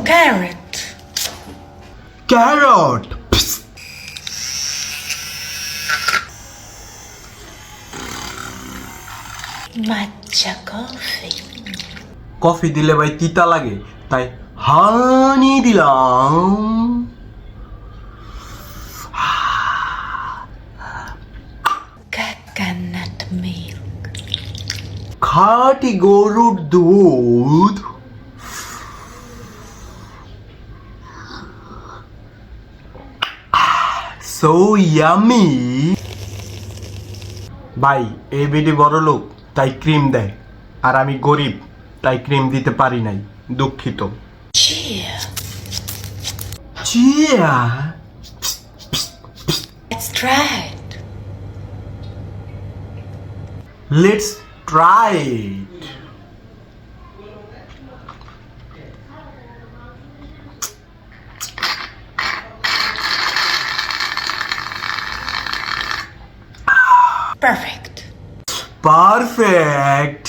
carrot. Carrot. Matcha coffee. Coffee দিলে ভাই তিতা লাগে, তাই হানি দিলাম। Coconut milk. খাঁটি গরুর দুধ। So yummy. ভাই এই বেডি বড় লোক তাই ক্রিম দেয়, আর আমি গরিব তাই ক্রিম দিতে পারি নাই, দুঃখিত। Cheer. Cheer. Let's try it. Let's try it. Perfect. Perfect.